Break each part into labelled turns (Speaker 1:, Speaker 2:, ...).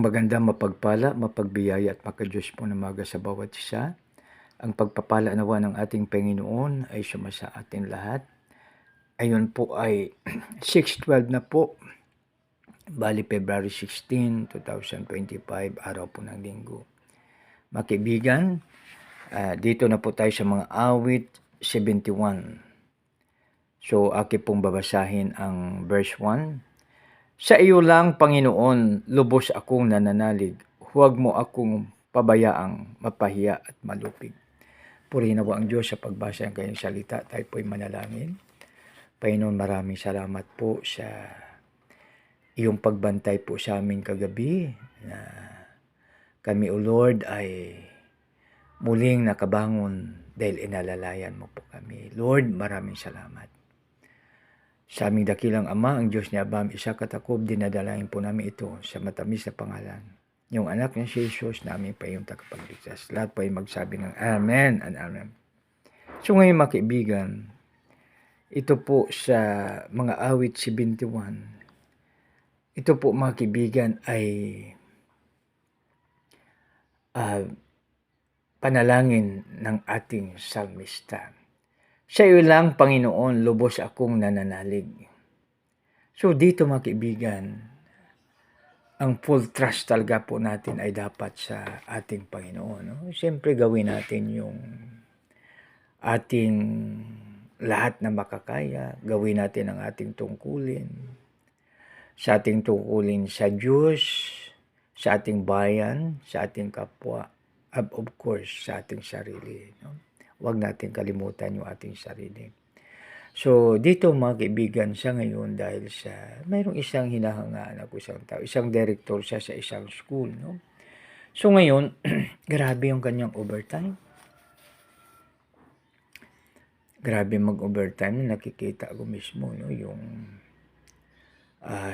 Speaker 1: maganda, mapagpala, mapagbiyaya at makadiyos po na maga sa bawat isa. Ang pagpapala nawa ng ating Panginoon ay sumasa atin lahat. Ayun po ay 6:12 na po. Bali February 16, 2025, araw po ng linggo. Mga kaibigan, dito na po tayo sa mga awit 71. So, aki pong babasahin ang verse 1. Sa iyo lang, Panginoon, lubos akong nananalig. Huwag mo akong pabayaang mapahiya at malupig. Purihin nawa ang Diyos sa pagbasa ng kanyang salita. Tayo po'y manalangin. Panginoon, maraming salamat po sa iyong pagbantay po sa amin kagabi na kami, O Lord, ay muling nakabangon dahil inalalayan mo po kami. Lord, maraming salamat. Sa aming dakilang Ama, ang Diyos ni Abam, isa katakob, dinadalain po namin ito sa matamis na pangalan. Yung anak niya si Jesus, namin pa yung tagapagligtas. Lahat po ay magsabi ng Amen and Amen. So ngayon mga kaibigan, ito po sa mga awit 71. Ito po mga kaibigan ay panalangin ng ating salmista. Sa iyo lang, Panginoon, lubos akong nananalig. So dito mga kaibigan, ang full trust talaga po natin ay dapat sa ating Panginoon. No? Siyempre gawin natin yung ating lahat na makakaya. Gawin natin ang ating tungkulin. Sa ating tungkulin sa Diyos, sa ating bayan, sa ating kapwa, of course, sa ating sarili. No? Huwag natin kalimutan yung ating sarili. So, dito mga kaibigan siya ngayon dahil sa mayroong isang hinahangaan ako isang tao, isang director siya sa isang school. No? So, ngayon, grabe yung kanyang overtime. Grabe mag-overtime. Nakikita ko mismo, no? Yung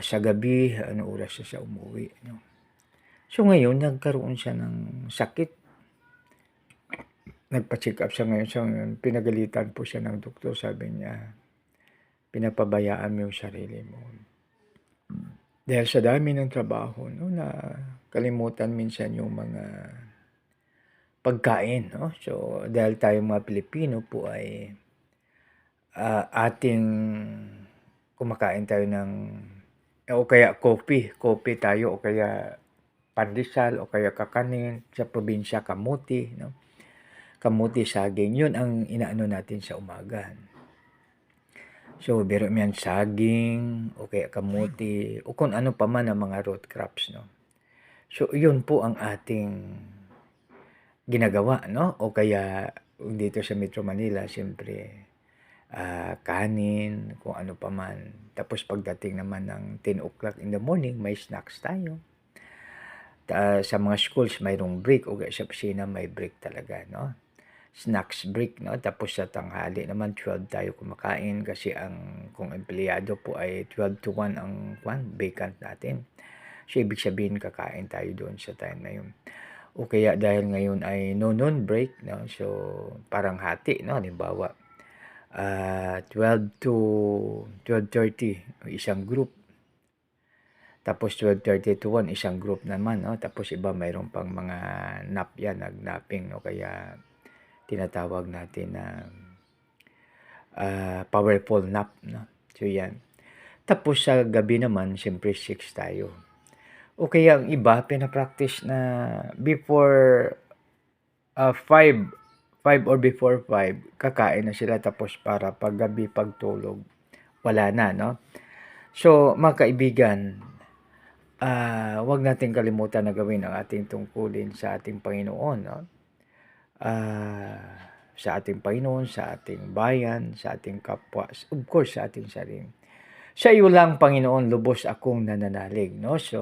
Speaker 1: sa gabi, ano oras siya umuwi. No? So, ngayon, nagkaroon siya ng sakit. Nagpa-check up siya ngayon. So, pinagalitan po siya ng doktor. Sabi niya, pinapabayaan mo yung sarili mo. Dahil sa dami ng trabaho, no, na kalimutan minsan yung mga pagkain. No? So, dahil tayong mga Pilipino po ay ating kumakain tayo ng o kaya coffee tayo o kaya pandesal o kaya kakanin sa probinsya kamuti, no? Kamuti, saging, yun ang inaano natin sa umaga. So, biro yan saging, o kaya kamuti, o kung ano pa man ang mga root crops, no? So, yun po ang ating ginagawa, no? O kaya, dito sa Metro Manila, siyempre, kanin, kung ano pa man. Tapos, pagdating naman ng 10 o'clock in the morning, may snacks tayo. Sa mga schools, mayroong break, o kaya sa opisina, may break talaga, no? Snacks break, no? Tapos sa tanghali naman 12 tayo kumakain kasi kung empleyado po ay 12 to 1 ang vacant natin. So ibig sabihin kakain tayo doon sa time na yun. O kaya dahil ngayon ay noon break, no? So parang hati, no? Halimbawa 12 to 12:30 isang group. Tapos 12:30 to 1 isang group naman, no? Tapos iba mayroon pang mga nap yan, nag-napping, no? Kaya tinatawag natin na powerful nap, no? So yan. Tapos sa gabi naman, siyempre 6 tayo. O kaya ang iba, pinapractice na before 5 or before 5, kakain na sila. Tapos para paggabi, pagtulog, wala na, no? So mga kaibigan, huwag natin kalimutan na gawin ang ating tungkulin sa ating Panginoon, no? Sa ating Panginoon, sa ating bayan, sa ating kapwa, of course, sa ating sarili. Sa iyo lang, Panginoon, lubos akong nananalig, no? So,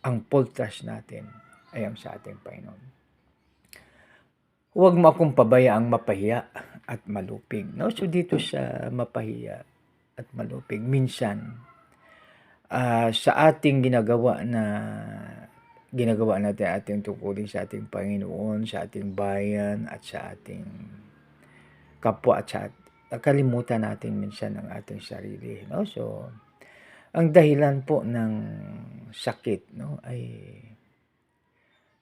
Speaker 1: ang full trust natin ay ang sa ating Panginoon. Huwag mo akong pabayaang mapahiya at malupig, no? So, dito sa mapahiya at malupig, minsan, sa ating ginagawa natin ating tungkulin sa ating Panginoon, sa ating bayan, at sa ating kapwa, at sa kalimutan natin minsan ang ating sarili, no? So, ang dahilan po ng sakit, no, ay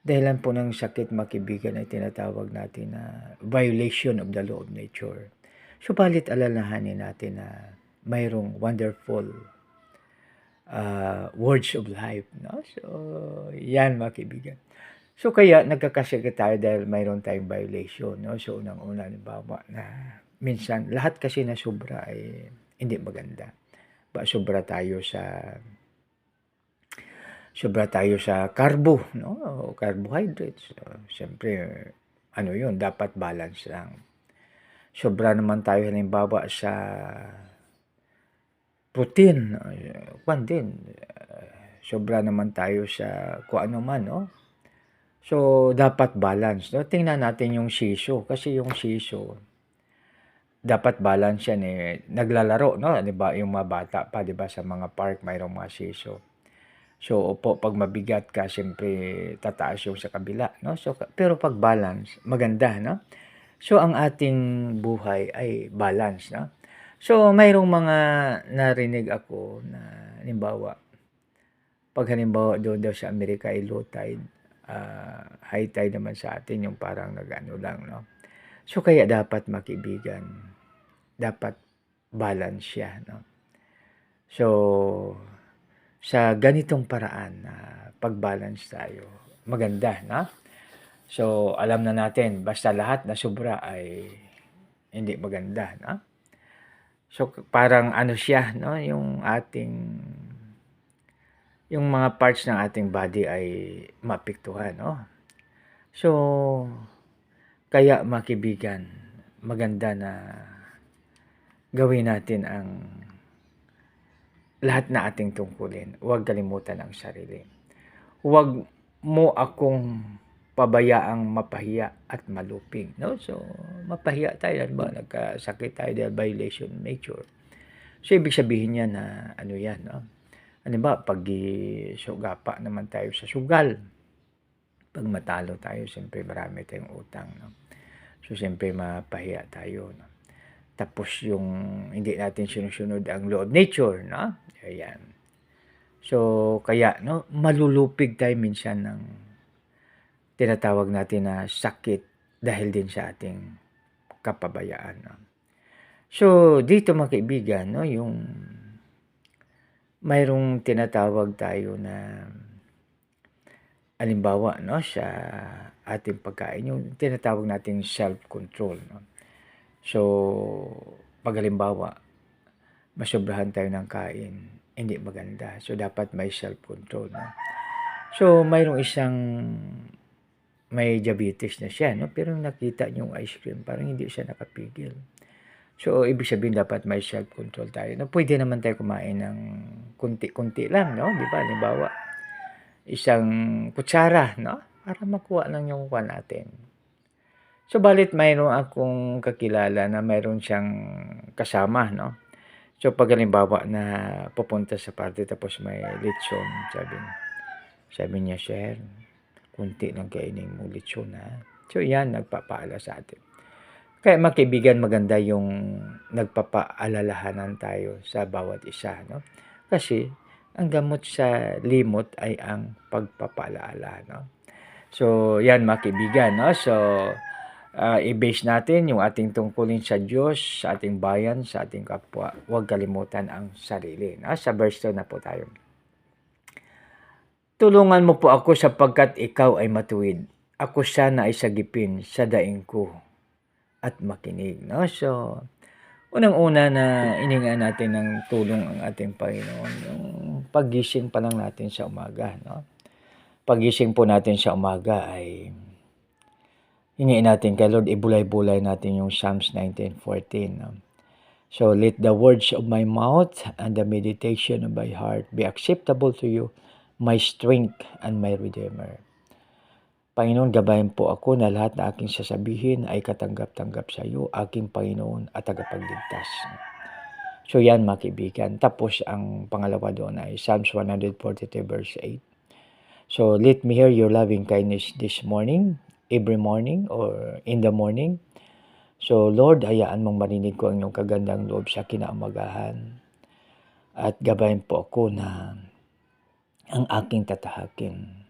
Speaker 1: Dahilan po ng sakit, mga kaibigan, ay tinatawag natin na violation of the law of nature. Subalit alalahanin natin na mayroong wonderful words of life, no? So, yan, mga kaibigan. So, kaya nagkakasakit tayo dahil mayroon tayong violation, no? So, unang-una, halimbawa na minsan, lahat kasi na sobra ay hindi maganda. Sobra tayo sa carbo, no? O carbohydrates. Siyempre, ano yun, dapat balance lang. Sobra naman tayo halimbawa sa protein, sobra naman tayo sa kung ano man, no? So, dapat balance, no? Tingnan natin yung shiso, kasi yung shiso, dapat balance yan eh. Naglalaro, no? Diba, yung mga bata pa, diba, sa mga park, mayroong mga shiso. So, opo, pag mabigat ka, siyempre, tataas yung sa kabila, no? So, pero pag balance, maganda, no? So, ang ating buhay ay balance, no? So, mayroong mga narinig ako na, halimbawa, pag halimbawa doon daw sa Amerika ay low tide, high tide naman sa atin, yung parang nag-ano lang, no? So, kaya dapat, makibigan, dapat balance siya, no? So, sa ganitong paraan na pag-balance tayo, maganda, no? So, alam na natin, basta lahat na sobra ay hindi maganda, no? So, parang ano siya, no? Yung mga parts ng ating body ay maapektuhan, no? So, kaya, mga kaibigan, maganda na gawin natin ang lahat na ating tungkulin. Huwag kalimutan ang sarili. Huwag mo akong pabayaang mapahiya at malupig, no? So, mapahiya tayo, ba? Nagkasakit tayo dahil violation of nature. So, ibig sabihin niya na ano yan, no? Ano ba, pag sugapa naman tayo sa sugal, pag matalo tayo, siyempre marami tayong utang, no? So, siyempre mapahiya tayo, no? Tapos yung hindi natin sinusunod ang law of nature, no? Ayan. So, kaya, no, malulupig tayo minsan ng tinatawag natin na sakit dahil din sa ating kapabayaan, no? So, dito, mga kaibigan, no, yung mayroong tinatawag tayo na halimbawa, no, sa ating pagkain, yung tinatawag nating self-control, no? So, pag halimbawa, masobrahan tayo ng kain, hindi maganda. So, dapat may self-control, no? So, mayroong isang may diabetes na siya, no? Pero nakita niyo yung ice cream, parang hindi siya nakapigil. So, ibig sabihin dapat may self-control tayo. No? Pwede naman tayo kumain ng kunti-kunti lang, no? Di ba? Halimbawa, isang kutsara, no? Para makuha lang yung kuha natin. So, balit mayroon akong kakilala na mayroon siyang kasama, no? So, pag halimbawa na pupunta sa party tapos may lechon, sabi niya, "Sir, kunti lang kainin mo lechon, ha?" So, yan, nagpapaala sa atin. Kaya, mga kaibigan, maganda yung nagpapaalalahanan tayo sa bawat isa, no? Kasi, ang gamot sa limot ay ang pagpapaalaala, no? So, yan, mga kaibigan, no? So, i-base natin yung ating tungkulin sa Diyos, sa ating bayan, sa ating kapwa. Huwag kalimutan ang sarili, no? Sa verse 2 na po tayo. Tulungan mo po ako sapagkat ikaw ay matuwid. Ako sana ay sagipin sa daing ko at makinig, no? So, unang-una na iningan natin ng tulong ang ating Panginoon, yung paggising pa lang natin sa umaga, no? Paggising po natin sa umaga ay hingin natin kay Lord, ibulay-bulay natin yung Psalms 19:14, no? So, let the words of my mouth and the meditation of my heart be acceptable to you, my strength and my Redeemer. Panginoon, gabayan po ako na lahat na aking sasabihin ay katanggap-tanggap sa iyo, aking Panginoon at tagapagligtas. So, yan, mga kaibigan. Tapos, ang pangalawa doon ay Psalms 143 verse 8. So, let me hear your loving kindness this morning, every morning or in the morning. So, Lord, hayaan mong marinig ko ang iyong kagandang loob sa kinaumagahan. At gabayan po ako na ang aking tatahakin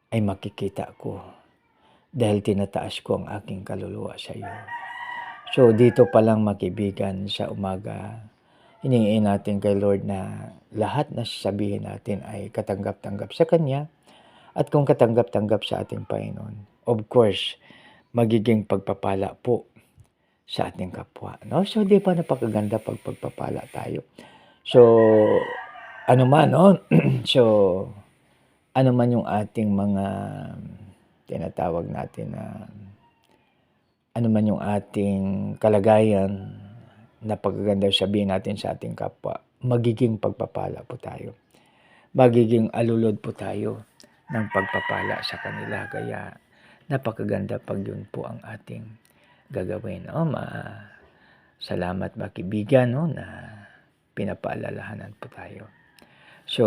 Speaker 1: ay makikita ko dahil tinataas ko ang aking kaluluwa sa iyo. So dito pa lang mga kaibigan, sa umaga, hiningiin natin kay Lord na lahat na sasabihin natin ay katanggap-tanggap sa Kanya, at kung katanggap-tanggap sa ating Panginoon, of course, magiging pagpapala po sa ating kapwa, no? So di ba napakaganda pag pagpapala tayo? So ano man, no? So ano man yung ating mga tinatawag natin na ano man yung ating kalagayan, napakaganda sabihin natin sa ating kapwa, magiging pagpapala po tayo. Magiging alulod po tayo ng pagpapala sa kanila. Kaya napakaganda pag yun po ang ating gagawin. Salamat mga kaibigan, no, na pinapaalalahanan po tayo. So,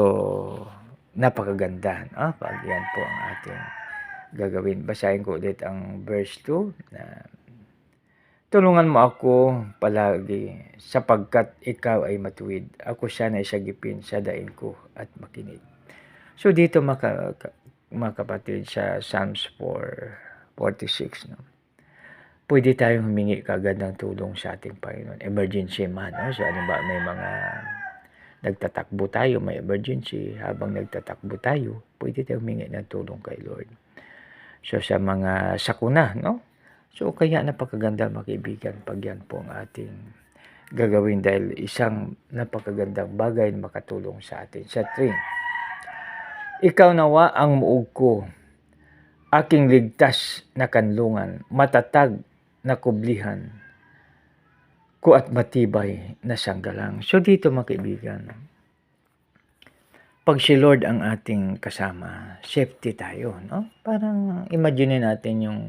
Speaker 1: napakaganda, no, pag yan po ang ating gagawin. Basahin ko ulit ang verse 2 na tulungan mo ako palagi sapagkat ikaw ay matuwid. Ako sana ay sagipin sa daing ko at makinig. So dito mga kapatid sa Psalms 4:46, no, pwede tayong humingi kagad ng tulong sa ating Panginoon. Emergency man. No? So ano ba, may mga nagtatakbo tayo, may emergency. Habang nagtatakbo tayo, pwede tayong humingi ng tulong kay Lord. So sa mga sakuna, no? So kaya napakaganda mga kaibigan pag yan po ang ating gagawin dahil isang napakagandang bagay na makatulong sa atin. Sa 3, ikaw nawa ang muog ko, aking ligtas na kanlungan, matatag na kublihan ko at matibay na sanggalang. So dito mga kaibigan, pag si Lord ang ating kasama, safety tayo, no? Parang imagine natin yung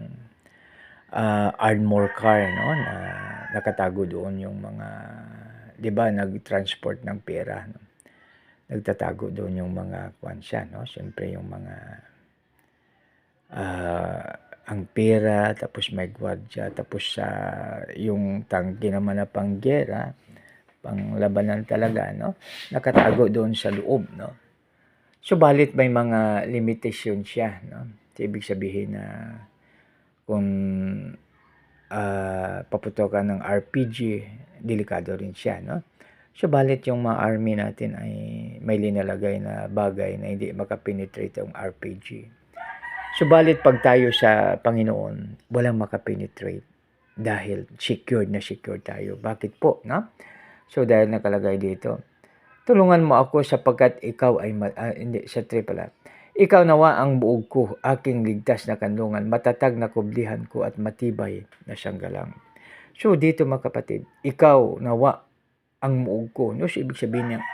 Speaker 1: armor car, no, na nakatago doon yung mga, di ba, nag-transport ng pera, no? Nagtatago doon yung mga kwansya, no? Siyempre yung mga ang pera, tapos may gwardiya, tapos yung tangke naman na panggera, panglabanan talaga, no? Nakatago doon sa loob, no? Subalit may mga limitation siya, no? So, ibig sabihin na kung paputokan ng RPG, delikado rin siya, no? Subalit yung mga army natin ay may linalagay na bagay na hindi makapenetrate yung RPG. Subalit pag tayo sa Panginoon, walang makapenetrate dahil secured na secure tayo. Bakit po, no? So dahil nakalagay dito, tulungan mo ako sapagkat ikaw ay, hindi, sa 3 pala. Ikaw nawa ang buog ko, aking ligtas na kanlungan, matatag na kublihan ko at matibay na sanggalang. So dito mga kapatid, ikaw nawa ang muog ko. No? So ibig sabihin niya,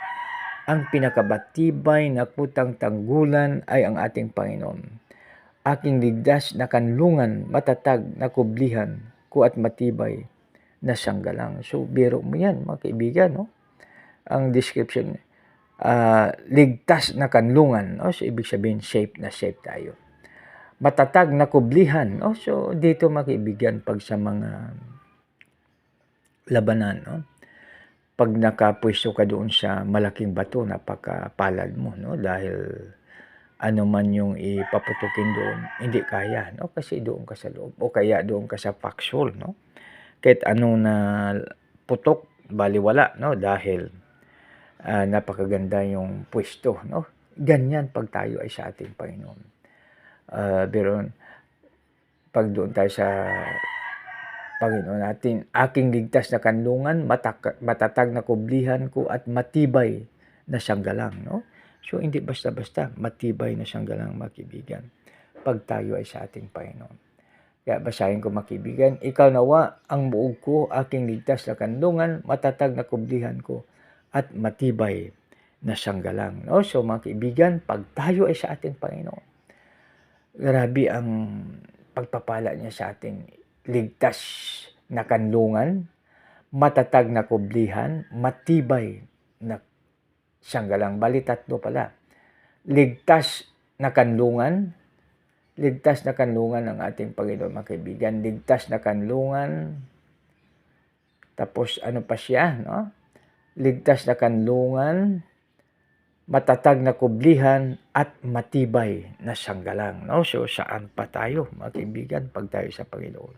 Speaker 1: ang pinakabatibay na kutang tanggulan ay ang ating Panginoon. Aking ligtas na kanlungan, matatag na kublihan ko at matibay na sanggalang. So biro mo yan mga kaibigan, no? Ang description, ligtas na kanlungan, no? So ibig sabihin safe na safe tayo. Matatag na kublihan, no? So dito mga kaibigan, pag sa mga labanan, no? Pag nakapwesto ka doon sa malaking bato, napakapalad mo, no? Dahil ano man yung ipaputukin doon, hindi kaya, no? Kasi doon ka sa loob, o kaya doon ka sa foxhole, no? Kahit anong na putok, baliwala, no? Dahil napakaganda yung pwesto, no? Ganyan pag tayo ay sa ating Panginoon. Pero pag doon tayo sa Panginoon natin, aking ligtas na kanlungan, matatag na kublihan ko at matibay na sanggalang, no? So hindi basta-basta, matibay na sanggalang mga kaibigan pag tayo ay sa ating Panginoon. Kaya basahin ko mga kaibigan, ikaw nawa ang buog ko, aking ligtas na kanlungan, matatag na kublihan ko at matibay na sanggalang, no? So mga kaibigan, pag tayo ay sa ating Panginoon, grabe ang pagpapala niya sa ating ligtas na kanlungan, matatag na kublihan, matibay na sanggalang. Bali 3 pala. Ligtas na kanlungan ang ating Panginoon mga kaibigan. Ligtas na kanlungan, tapos ano pa siya, no? Ligtas na kanlungan, matatag na kublihan at matibay na sanggalang. No? So saan pa tayo mga kaibigan pag tayo sa Panginoon?